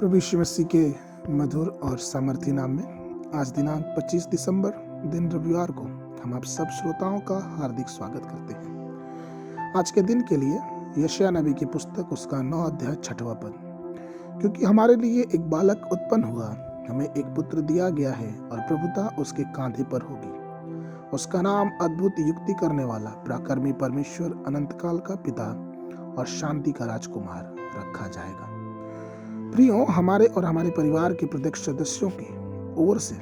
प्रभु यीशु मसीह के मधुर और सामर्थी नाम में आज दिनांक 25 दिसंबर दिन रविवार को हम आप सब श्रोताओं का हार्दिक स्वागत करते हैं। आज के दिन के लिए यशायाह नबी की पुस्तक उसका 9 अध्याय 6वां पद। क्योंकि हमारे लिए एक बालक उत्पन्न हुआ, हमें एक पुत्र दिया गया है और प्रभुता उसके कांधे पर होगी। उसका नाम अद्भुत युक्ति करने वाला, पराक्रमी परमेश्वर, अनंत काल का पिता और शांति का राजकुमार रखा जाएगा। प्रियो, हमारे और हमारे परिवार के प्रत्येक सदस्यों की ओर से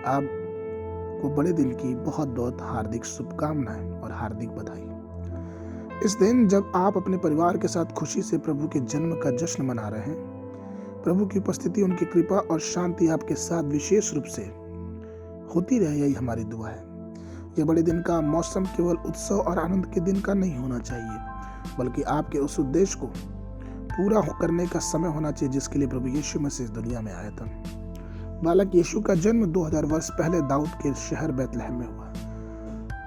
आपको बड़े दिन की बहुत बहुत हार्दिक शुभकामनाएं और हार्दिक बधाई। इस दिन जब आप अपने परिवार के साथ खुशी से प्रभु के जन्म का जश्न मना रहे हैं, प्रभु की उपस्थिति, उनकी कृपा और शांति आपके साथ विशेष रूप से होती रहे, यही हमारी दुआ है। यह बड़े दिन का मौसम केवल उत्सव और आनंद के दिन का नहीं होना चाहिए, बल्कि आपके उस उद्देश्य को पूरा करने का समय होना चाहिए जिसके लिए प्रभु यीशु मसीह इस दुनिया में आया था। बालक यीशु का जन्म 2000 वर्ष पहले दाऊद के शहर बैतलहम में हुआ।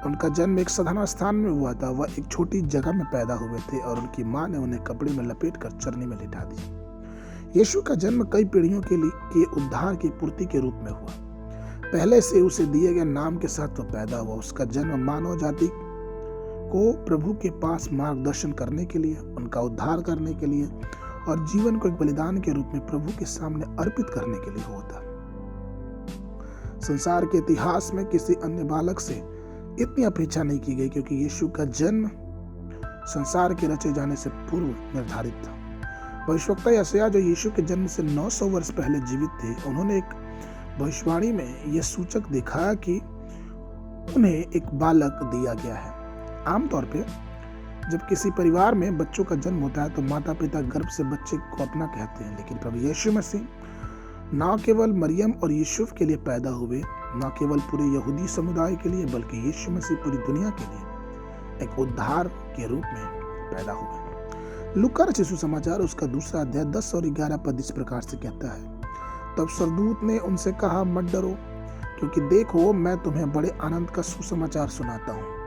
उनका जन्म एक साधारण स्थान में हुआ था। वह एक छोटी जगह में पैदा हुए थे और उनकी माँ ने उन्हें कपड़े में लपेटकर चरनी में लिटा दिया। यीशु का जन्म कई पीढ़ियों के उद्धार की पूर्ति के रूप में हुआ। पहले से उसे दिए गए नाम के साथ वह पैदा हुआ। उसका जन्म मानव जाति को प्रभु के पास मार्गदर्शन करने के लिए, उनका उद्धार करने के लिए और जीवन को एक बलिदान के रूप में प्रभु के सामने अर्पित करने के लिए होता। संसार के इतिहास में किसी अन्य बालक से इतनी अपेक्षा नहीं की गई, क्योंकि यीशु का जन्म संसार के रचे जाने से पूर्व निर्धारित था। भविष्यवक्ता यशायाह, जो यीशु के जन्म से 900 वर्ष पहले जीवित थे, उन्होंने एक भविष्यवाणी में यह सूचक दिखाया कि उन्हें एक बालक दिया गया है। आमतौर पे जब किसी परिवार में बच्चों का जन्म होता है तो माता पिता गर्भ से बच्चे को अपना कहते हैं, लेकिन प्रभु यीशु मसीह न केवल मरियम और यूसुफ के लिए पैदा हुए, न केवल पूरे यहूदी समुदाय के लिए, बल्कि यीशु मसीह पूरी दुनिया के लिए एक उद्धार के रूप में पैदा हुए। लूका रचित सुसमाचार उसका 2 अध्याय 10 और 11 पद इस प्रकार से कहता है, तब स्वर्गदूत ने उनसे कहा, मत डरो, क्योंकि देखो मैं तुम्हें बड़े आनंद का सुसमाचार सुनाता हूँ,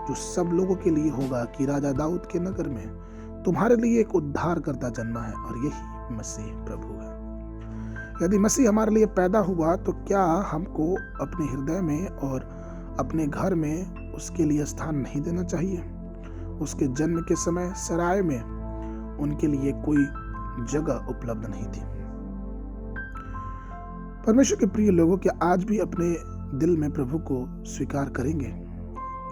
जो सब लोगों के लिए होगा कि राजा दाऊद के नगर में तुम्हारे लिए एक उद्धार करता जन्मा है, और यही मसीह प्रभु है। यदि मसीह हमारे लिए पैदा हुआ तो क्या हमको अपने हृदय में और अपने घर में उसके लिए स्थान नहीं देना चाहिए? उसके जन्म के समय सराय में उनके लिए कोई जगह उपलब्ध नहीं थी। परमेश्वर के प्रिय लोगों, क्या आज भी अपने दिल में प्रभु को स्वीकार करेंगे?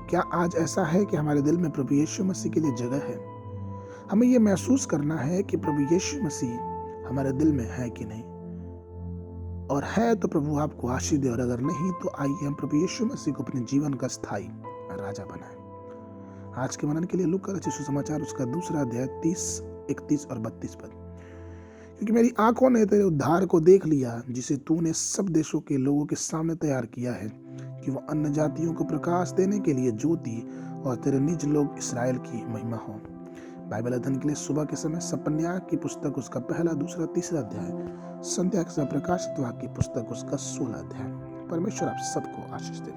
क्या आज ऐसा है कि हमारे दिल में प्रभु यीशु मसीह के लिए जगह है? हमें यह महसूस करना है कि प्रभु यीशु मसीह हमारे दिल में है कि नहीं, और है तो प्रभु आपको आशीष दे, और अगर नहीं तो आइए हम प्रभु यीशु मसीह को अपने जीवन का स्थायी राजा बनाएं। आज के मनन के लिए लूका रचित सुसमाचार उसका 2 अध्याय 30, 31 और 32 पद। क्योंकि मेरी आंखों ने तेरे उद्धार को देख लिया, जिसे तूने सब देशों के लोगों के सामने तैयार किया है, कि वह अन्य जातियों को प्रकाश देने के लिए ज्योति और तेरे निज लोग इस्राएल की महिमा हो। बाइबल अध्ययन के लिए सुबह के समय सपन्याह की पुस्तक उसका 1, 2, 3 अध्याय, संध्या के समय प्रकाशित वाक्य की पुस्तक उसका 16 अध्याय। परमेश्वर आप सबको आशीष दे।